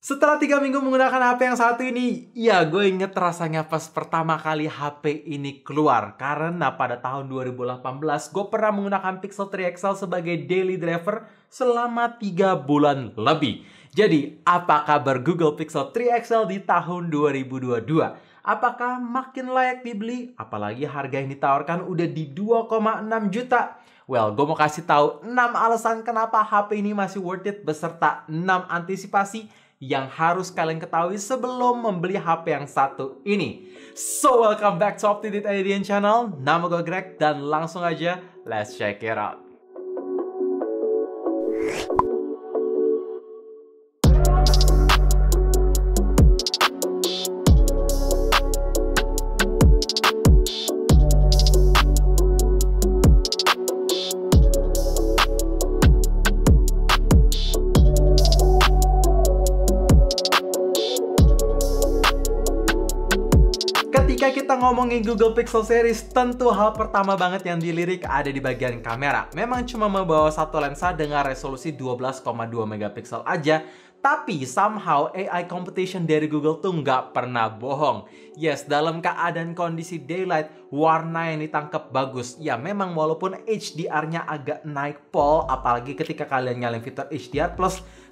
Setelah 3 minggu menggunakan HP yang satu ini, ya gue inget rasanya pas pertama kali HP ini keluar. Karena pada tahun 2018 gue pernah menggunakan Pixel 3 XL sebagai daily driver selama 3 bulan lebih. Jadi, apa kabar Google Pixel 3 XL di tahun 2022? Apakah makin layak dibeli? Apalagi harga yang ditawarkan udah di 2,6 juta. Well, gue mau kasih tahu 6 alasan kenapa HP ini masih worth it beserta 6 antisipasi yang harus kalian ketahui sebelum membeli HP yang satu ini. So, welcome back to UpToDate IDN Channel. Nama gue Greg dan langsung aja, let's check it out. Ketika kita ngomongin Google Pixel Series, tentu hal pertama banget yang dilirik ada di bagian kamera. Memang cuma membawa satu lensa dengan resolusi 12,2 megapiksel aja, tapi somehow AI competition dari Google tuh nggak pernah bohong. Yes, dalam keadaan kondisi daylight, warna yang ditangkap bagus. Ya memang walaupun HDR-nya agak naik pol, apalagi ketika kalian nyalain fitur HDR+,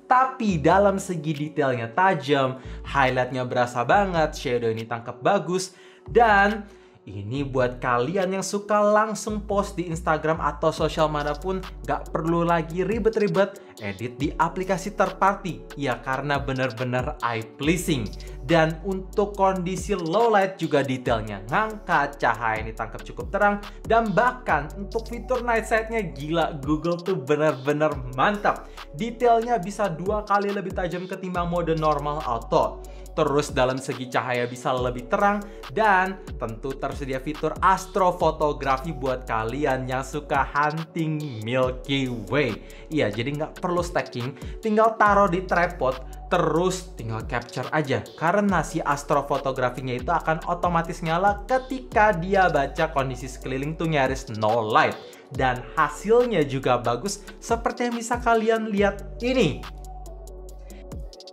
tapi dalam segi detailnya tajam, highlightnya berasa banget, shadow ini tangkap bagus, dan ini buat kalian yang suka langsung post di Instagram atau sosial manapun, gak perlu lagi ribet-ribet edit di aplikasi third party. Ya karena bener-bener eye pleasing. Dan untuk kondisi low light juga detailnya ngangkat, cahaya ini tangkap cukup terang, dan bahkan untuk fitur night sight-nya gila, Google tuh bener-bener mantap. Detailnya bisa 2 kali lebih tajam ketimbang mode normal auto. Terus dalam segi cahaya bisa lebih terang, dan tentu tersedia fitur astrofotografi buat kalian yang suka hunting Milky Way. Iya, jadi nggak perlu stacking, tinggal taruh di tripod, terus tinggal capture aja. Karena si astrofotografinya itu akan otomatis nyala ketika dia baca kondisi sekeliling tuh nyaris no light. Dan hasilnya juga bagus seperti yang bisa kalian lihat ini.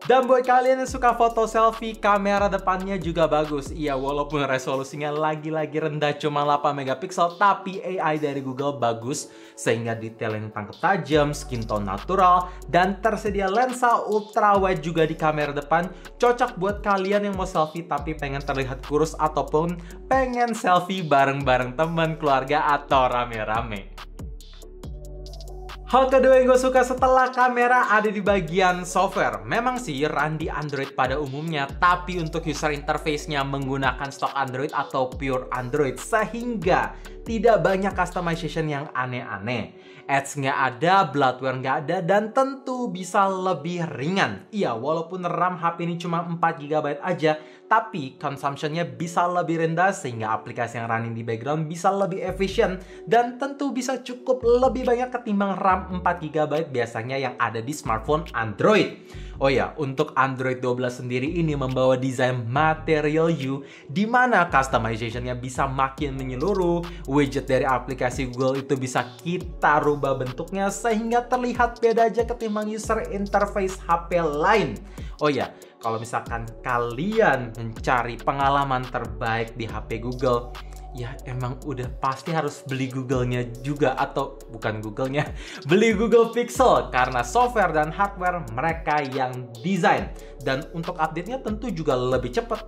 Dan buat kalian yang suka foto selfie, kamera depannya juga bagus. Iya, walaupun resolusinya lagi-lagi rendah cuma 8 megapiksel, tapi AI dari Google bagus sehingga detail yang tangkap tajam, skin tone natural, dan tersedia lensa ultra wide juga di kamera depan. Cocok buat kalian yang mau selfie tapi pengen terlihat kurus ataupun pengen selfie bareng-bareng teman, keluarga, atau rame-rame. Hal kedua yang gue suka setelah kamera ada di bagian software. Memang sih run di Android pada umumnya, tapi untuk user interface-nya menggunakan stock Android atau pure Android, sehingga tidak banyak customization yang aneh-aneh. Ads nggak ada, bloatware nggak ada, dan tentu bisa lebih ringan. Iya, walaupun RAM HP ini cuma 4 GB aja, tapi consumption-nya bisa lebih rendah sehingga aplikasi yang running di background bisa lebih efisien, dan tentu bisa cukup lebih banyak ketimbang RAM 4 GB biasanya yang ada di smartphone Android. Oh ya, untuk Android 12 sendiri ini membawa desain Material You, di mana customization-nya bisa makin menyeluruh. Widget dari aplikasi Google itu bisa kita rubah bentuknya sehingga terlihat beda aja ketimbang user interface HP lain. Oh ya, kalau misalkan kalian mencari pengalaman terbaik di HP Google, ya emang udah pasti harus beli Google-nya juga, atau bukan Google-nya, beli Google Pixel karena software dan hardware mereka yang desain, dan untuk update-nya tentu juga lebih cepat.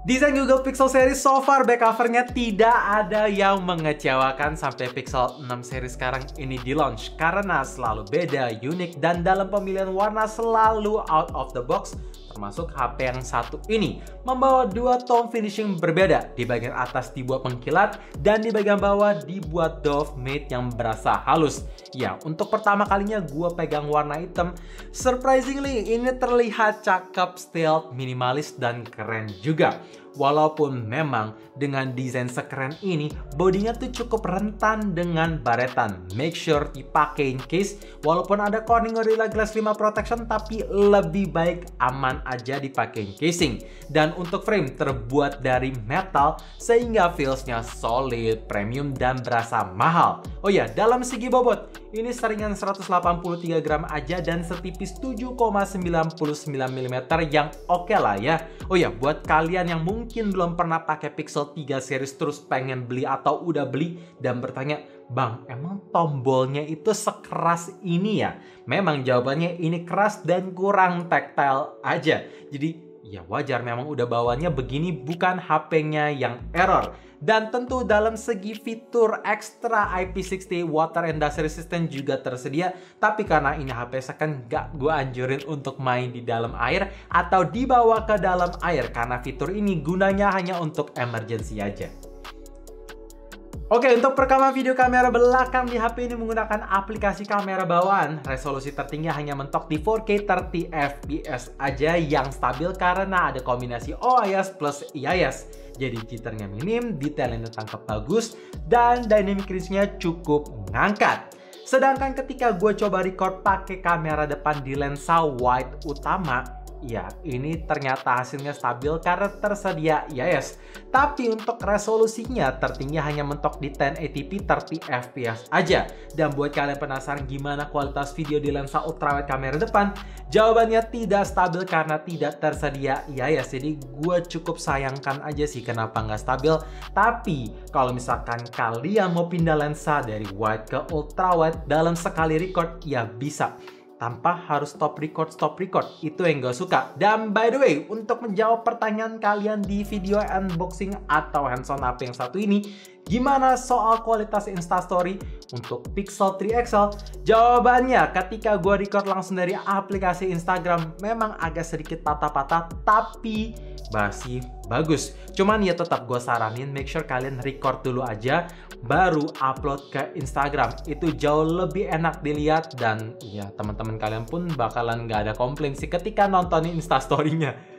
Desain Google Pixel Series so far back cover-nya tidak ada yang mengecewakan sampai Pixel 6 series sekarang ini di launch, karena selalu beda, unik, dan dalam pemilihan warna selalu out of the box. Termasuk HP yang satu ini membawa 2 tone finishing berbeda. Di bagian atas dibuat mengkilat dan di bagian bawah dibuat doff matte yang berasa halus. Ya, untuk pertama kalinya gue pegang warna hitam. Surprisingly, ini terlihat cakep, stealth, minimalis, dan keren juga. Walaupun memang dengan desain sekeren ini, bodinya tuh cukup rentan dengan baretan. Make sure dipakein case, walaupun ada Corning Gorilla Glass 5 protection, tapi lebih baik aman aja dipakein casing. Dan untuk frame terbuat dari metal, sehingga feelsnya solid, premium, dan berasa mahal. Oh ya, dalam segi bobot, ini seringan 183 gram aja dan setipis 7,99 mm yang oke lah ya. Oh ya, buat kalian yang mungkin belum pernah pakai Pixel 3 series terus pengen beli atau udah beli dan bertanya, Bang, emang tombolnya itu sekeras ini ya? Memang jawabannya ini keras dan kurang tactile aja. Jadi ya wajar, memang udah bawaannya begini, bukan HP-nya yang error. Dan tentu dalam segi fitur ekstra IP60 water and dust resistant juga tersedia. Tapi karena ini HP second, gak gue anjurin untuk main di dalam air atau dibawa ke dalam air, karena fitur ini gunanya hanya untuk emergency aja. Oke, untuk perekaman video kamera belakang di HP ini menggunakan aplikasi kamera bawaan. Resolusi tertinggi hanya mentok di 4K 30 fps aja yang stabil karena ada kombinasi OIS plus IIS. Jadi jitternya minim, detailnya tertangkap bagus, dan dynamic range-nya cukup ngangkat. Sedangkan ketika gue coba record pakai kamera depan di lensa wide utama, ya, ini ternyata hasilnya stabil karena tersedia IIS. Tapi untuk resolusinya tertinggi hanya mentok di 1080p 30 fps aja. Dan buat kalian penasaran gimana kualitas video di lensa ultrawide kamera depan, jawabannya tidak stabil karena tidak tersedia IIS. Jadi gue cukup sayangkan aja sih kenapa nggak stabil. Tapi kalau misalkan kalian mau pindah lensa dari wide ke ultrawide dalam sekali record, ya bisa, tanpa harus stop record. Itu yang gue suka. Dan by the way, untuk menjawab pertanyaan kalian di video unboxing atau hands-on HP yang satu ini, gimana soal kualitas Instastory untuk Pixel 3 XL? Jawabannya, ketika gue record langsung dari aplikasi Instagram, memang agak sedikit patah-patah, tapi masih bagus. Cuman ya tetap gue saranin make sure kalian record dulu aja, baru upload ke Instagram. Itu jauh lebih enak dilihat, dan ya teman-teman kalian pun bakalan gak ada komplain sih ketika nontonin Instastory-nya.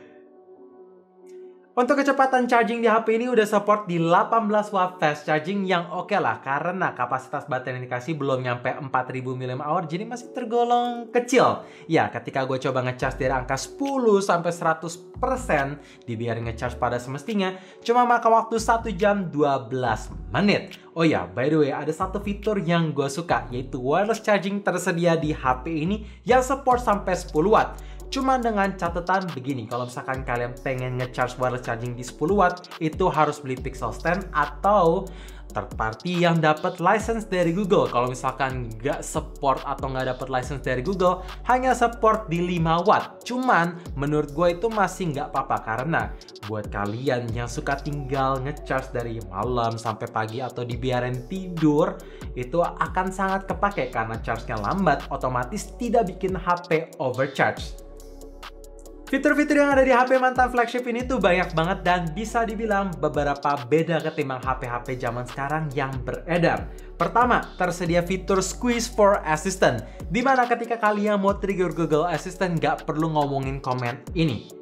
Untuk kecepatan charging di HP ini udah support di 18 watt fast charging yang oke lah, karena kapasitas baterai yang dikasih belum nyampe 4000 mAh, jadi masih tergolong kecil. Ya, ketika gue coba ngecharge dari angka 10 sampai 100%, dibiarin ngecharge pada semestinya, cuma makan waktu 1 jam 12 menit. Oh ya, by the way, ada satu fitur yang gue suka, yaitu wireless charging tersedia di HP ini yang support sampai 10 watt. Cuma dengan catatan begini, kalau misalkan kalian pengen ngecharge wireless charging di 10 watt, itu harus beli Pixel Stand atau third party yang dapat license dari Google. Kalau misalkan nggak support atau nggak dapat license dari Google, hanya support di 5 watt. Cuman menurut gue itu masih nggak apa-apa, karena buat kalian yang suka tinggal ngecharge dari malam sampai pagi atau dibiarin tidur, itu akan sangat kepake karena charge-nya lambat, otomatis tidak bikin HP overcharge. Fitur-fitur yang ada di HP mantan flagship ini tuh banyak banget dan bisa dibilang beberapa beda ketimbang HP-HP zaman sekarang yang beredar. Pertama, tersedia fitur Squeeze for Assistant, dimana ketika kalian mau trigger Google Assistant nggak perlu ngomongin komen ini.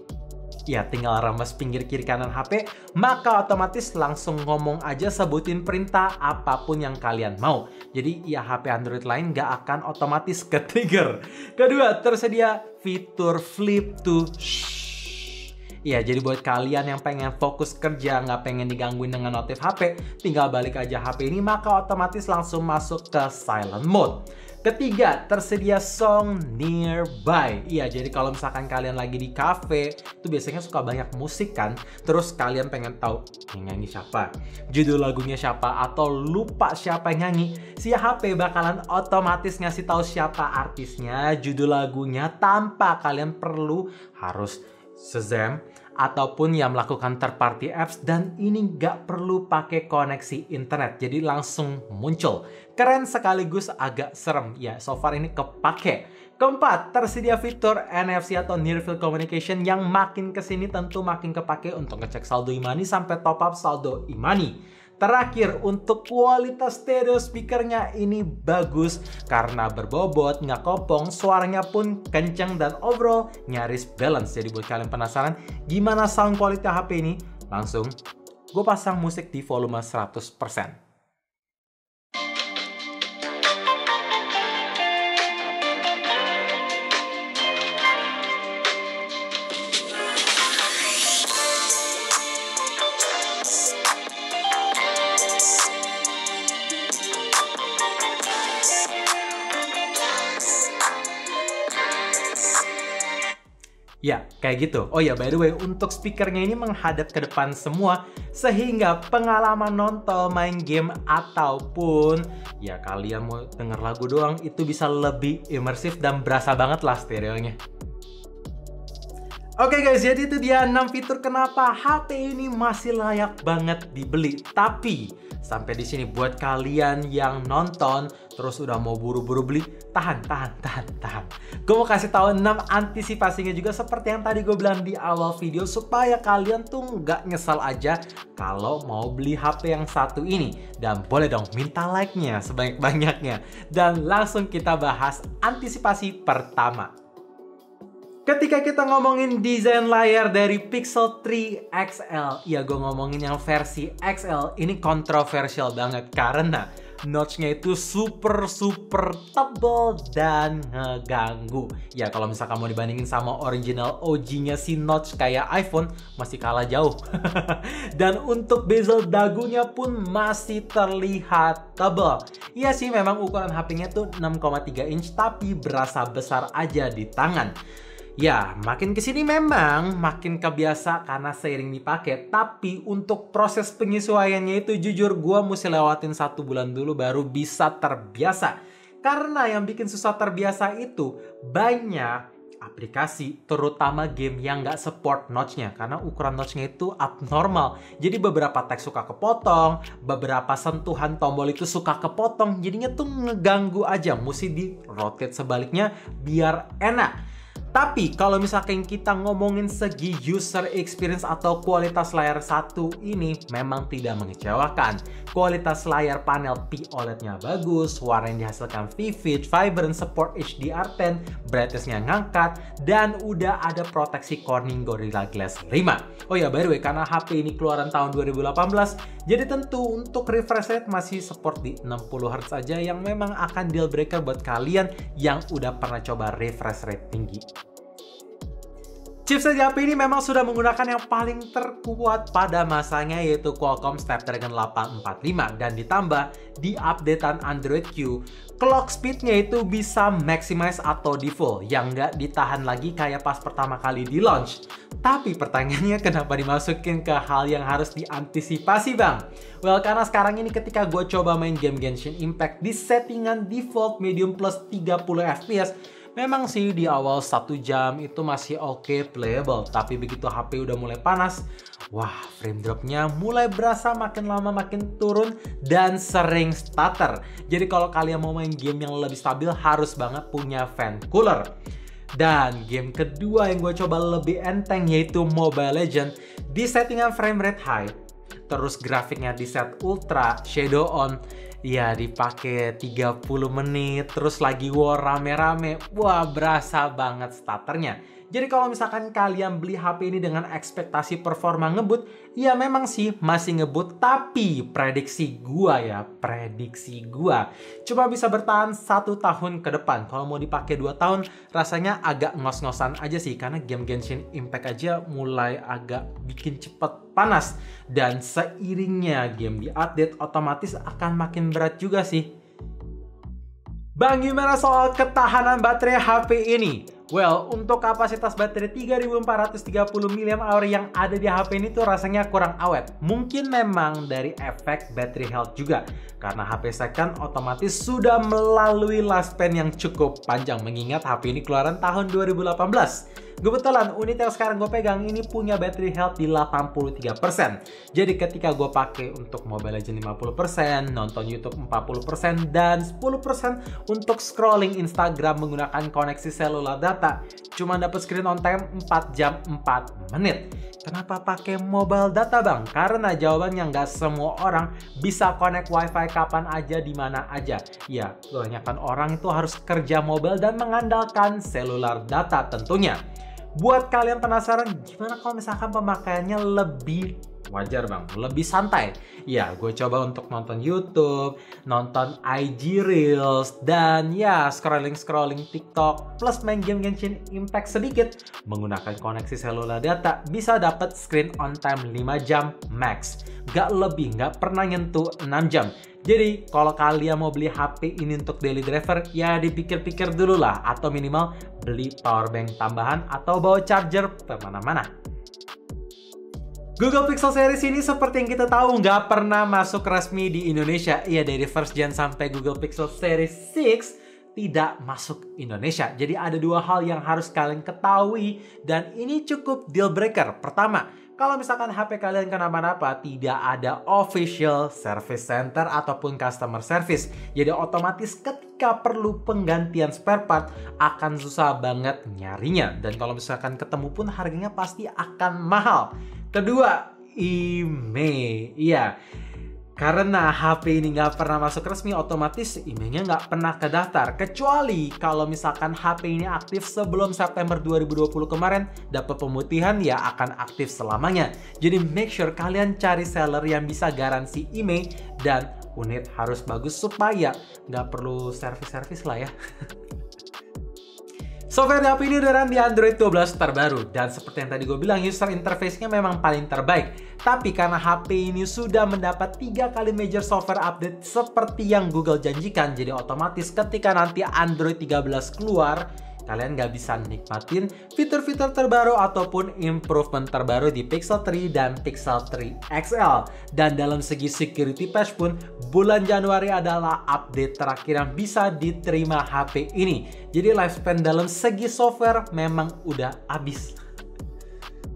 Ya, tinggal remes pinggir kiri kanan HP, maka otomatis langsung ngomong aja, sebutin perintah apapun yang kalian mau. Jadi ya HP Android lain nggak akan otomatis ke-trigger. Kedua, tersedia fitur Flip to Shh. Ya, jadi buat kalian yang pengen fokus kerja, nggak pengen digangguin dengan notif HP, tinggal balik aja HP ini, maka otomatis langsung masuk ke silent mode. Ketiga, tersedia Song Nearby. Iya, jadi kalau misalkan kalian lagi di cafe, itu biasanya suka banyak musik kan, terus kalian pengen tahu yang nyanyi siapa, judul lagunya siapa, atau lupa siapa yang nyanyi, si HP bakalan otomatis ngasih tahu siapa artisnya, judul lagunya, tanpa kalian perlu harus Shazam ataupun yang melakukan third party apps, dan ini nggak perlu pakai koneksi internet, jadi langsung muncul. Keren sekaligus agak serem, ya so far ini kepake. Keempat, tersedia fitur NFC atau Near Field Communication yang makin kesini tentu makin kepake untuk ngecek saldo e-money sampai top up saldo e-money. Terakhir, untuk kualitas stereo speakernya ini bagus karena berbobot, nggak kopong, suaranya pun kenceng dan overall nyaris balance. Jadi buat kalian penasaran gimana sound quality HP ini, Langsung, gue pasang musik di volume 100%. Ya, kayak gitu. Oh ya, by the way, untuk speakernya ini menghadap ke depan semua, sehingga pengalaman nonton, main game, ataupun ya kalian mau denger lagu doang, itu bisa lebih imersif dan berasa banget lah stereonya. Oke guys, jadi itu dia 6 fitur kenapa HP ini masih layak banget dibeli. Tapi sampai di sini buat kalian yang nonton terus udah mau buru-buru beli, tahan. Gue mau kasih tahu 6 antisipasinya juga seperti yang tadi gue bilang di awal video, supaya kalian tuh nggak nyesal aja kalau mau beli HP yang satu ini. Dan boleh dong minta like-nya sebanyak-banyaknya. Dan langsung kita bahas antisipasi pertama. Ketika kita ngomongin desain layar dari Pixel 3 XL, ya gue ngomongin yang versi XL, ini kontroversial banget karena notch-nya itu super tebal dan ngeganggu. Ya kalau misalkan mau dibandingin sama original OG-nya si notch kayak iPhone, masih kalah jauh. Dan untuk bezel dagunya pun masih terlihat tebal. Iya sih, memang ukuran HP-nya tuh 6,3 inch, tapi berasa besar aja di tangan. Ya, makin kesini memang makin kebiasa karena seiring dipakai. Tapi untuk proses penyesuaiannya itu jujur gue mesti lewatin 1 bulan dulu baru bisa terbiasa. Karena yang bikin susah terbiasa itu banyak aplikasi, terutama game yang nggak support notch-nya. Karena ukuran notch-nya itu abnormal. Jadi beberapa teks suka kepotong, beberapa sentuhan tombol itu suka kepotong. Jadinya tuh ngeganggu aja, mesti di-rotate sebaliknya biar enak. Tapi kalau misalkan kita ngomongin segi user experience atau kualitas layar satu ini memang tidak mengecewakan. Kualitas layar panel POLED-nya bagus, warna yang dihasilkan vivid, vibrant, support HDR10, brightness-nya ngangkat, dan udah ada proteksi Corning Gorilla Glass 5. Oh ya, by the way, karena HP ini keluaran tahun 2018, jadi tentu untuk refresh rate masih support di 60Hz aja, yang memang akan deal breaker buat kalian yang udah pernah coba refresh rate tinggi. Chipset HP ini memang sudah menggunakan yang paling terkuat pada masanya, yaitu Qualcomm Snapdragon 845, dan ditambah di updatean Android Q, clock speednya itu bisa maximize atau di full, yang nggak ditahan lagi kayak pas pertama kali di launch. Tapi pertanyaannya kenapa dimasukin ke hal yang harus diantisipasi bang? Well, karena sekarang ini ketika gue coba main game Genshin Impact di settingan default medium plus 30 fps, memang sih di awal 1 jam itu masih oke playable, tapi begitu HP udah mulai panas, wah frame dropnya mulai berasa makin lama makin turun dan sering stutter. Jadi kalau kalian mau main game yang lebih stabil harus banget punya fan cooler. Dan game kedua yang gue coba lebih enteng yaitu Mobile Legends di settingan frame rate high, terus grafiknya di set ultra, shadow on, ya dipakai 30 menit, terus lagi war rame-rame, wah berasa banget stutternya. Jadi kalau misalkan kalian beli HP ini dengan ekspektasi performa ngebut, ya memang sih masih ngebut, tapi prediksi gua cuma bisa bertahan 1 tahun ke depan. Kalau mau dipakai 2 tahun, rasanya agak ngos-ngosan aja sih, karena game Genshin Impact aja mulai agak bikin cepet panas. Dan seiringnya game di-update, otomatis akan makin berat juga sih. Bang, gimana soal ketahanan baterai HP ini? Well, untuk kapasitas baterai 3430 mAh yang ada di HP ini tuh rasanya kurang awet. Mungkin memang dari efek battery health juga, karena HP second otomatis sudah melalui lifespan yang cukup panjang, mengingat HP ini keluaran tahun 2018. Kebetulan unit yang sekarang gue pegang ini punya battery health di 83%. Jadi ketika gue pakai untuk Mobile Legends 50%, nonton YouTube 40%, dan 10% untuk scrolling Instagram menggunakan koneksi seluler data, cuma dapat screen on time 4 jam 4 menit. Kenapa pakai mobile data bang? Karena jawabannya nggak semua orang bisa connect wifi kapan aja di mana aja. Ya, kebanyakan orang itu harus kerja mobile dan mengandalkan seluler data tentunya. Buat kalian penasaran gimana kalau misalkan pemakaiannya lebih wajar bang, lebih santai. Ya, gue coba untuk nonton YouTube, nonton IG Reels, dan ya scrolling TikTok, plus main game Genshin Impact sedikit. Menggunakan koneksi seluler data, bisa dapat screen on time 5 jam max. Gak lebih, gak pernah nyentuh 6 jam. Jadi, kalau kalian mau beli HP ini untuk daily driver, ya dipikir-pikir dulu lah. Atau minimal beli power bank tambahan atau bawa charger kemana-mana. Google Pixel Series ini seperti yang kita tahu nggak pernah masuk resmi di Indonesia. Iya, dari first gen sampai Google Pixel Series 6 tidak masuk Indonesia. Jadi ada dua hal yang harus kalian ketahui dan ini cukup deal breaker. Pertama, kalau misalkan HP kalian kenapa-napa, tidak ada official service center ataupun customer service. Jadi otomatis ketika perlu penggantian spare part akan susah banget nyarinya. Dan kalau misalkan ketemu pun harganya pasti akan mahal. Kedua, email. Iya, karena HP ini nggak pernah masuk resmi, otomatis emailnya nggak pernah kedaftar. Kecuali kalau misalkan HP ini aktif sebelum September 2020 kemarin, dapat pemutihan ya akan aktif selamanya. Jadi make sure kalian cari seller yang bisa garansi email dan unit harus bagus supaya nggak perlu servis-servis lah ya. Software di HP ini udah run di Android 12 terbaru. Dan seperti yang tadi gue bilang, user interface-nya memang paling terbaik. Tapi karena HP ini sudah mendapat 3 kali major software update seperti yang Google janjikan, jadi otomatis ketika nanti Android 13 keluar, kalian nggak bisa nikmatin fitur-fitur terbaru ataupun improvement terbaru di Pixel 3 dan Pixel 3 XL. Dan dalam segi security patch pun, bulan Januari adalah update terakhir yang bisa diterima HP ini. Jadi lifespan dalam segi software memang udah habis.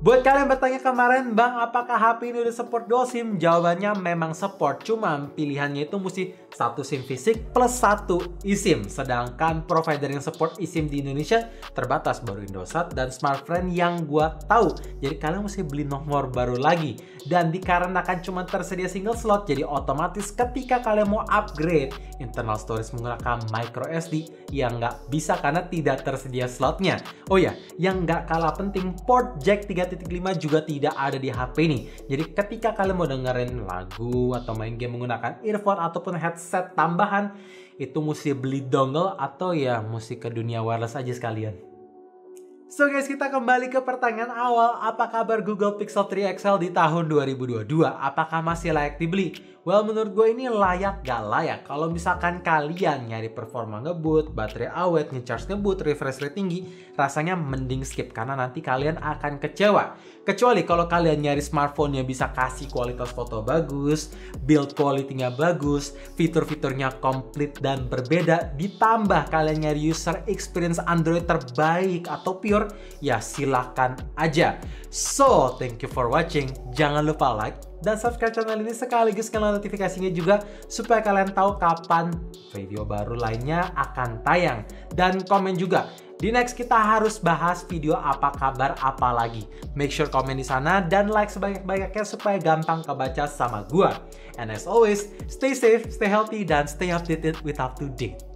Buat kalian bertanya kemarin, bang, apakah HP ini udah support dual SIM? Jawabannya memang support, cuma pilihannya itu mesti 1 SIM fisik plus 1 eSIM. Sedangkan provider yang support eSIM di Indonesia terbatas, baru Indosat dan Smartfren yang gua tahu. Jadi kalian mesti beli nomor baru lagi. Dan dikarenakan cuma tersedia single slot, jadi otomatis ketika kalian mau upgrade internal storage menggunakan microSD, yang nggak bisa karena tidak tersedia slotnya. Oh ya, yang nggak kalah penting, port jack 3.5 juga tidak ada di HP ini. Jadi ketika kalian mau dengerin lagu atau main game menggunakan earphone ataupun headset tambahan, itu mesti beli dongle atau ya mesti ke dunia wireless aja sekalian. So guys, kita kembali ke pertanyaan awal. Apa kabar Google Pixel 3 XL di tahun 2022? Apakah masih layak dibeli? Well, menurut gue ini layak gak layak. Kalau misalkan kalian nyari performa ngebut, baterai awet, ngecharge ngebut, refresh rate tinggi, rasanya mending skip karena nanti kalian akan kecewa. Kecuali kalau kalian nyari smartphone yang bisa kasih kualitas foto bagus, build quality-nya bagus, fitur-fiturnya komplit dan berbeda, ditambah kalian nyari user experience Android terbaik atau pure, ya silahkan aja. So, thank you for watching. Jangan lupa like dan subscribe channel ini sekaligus nyalain notifikasinya juga supaya kalian tahu kapan video baru lainnya akan tayang. Dan komen juga, di next kita harus bahas video apa kabar apa lagi. Make sure komen di sana dan like sebanyak-banyaknya supaya gampang kebaca sama gua. And as always, stay safe, stay healthy, dan stay updated with up to date.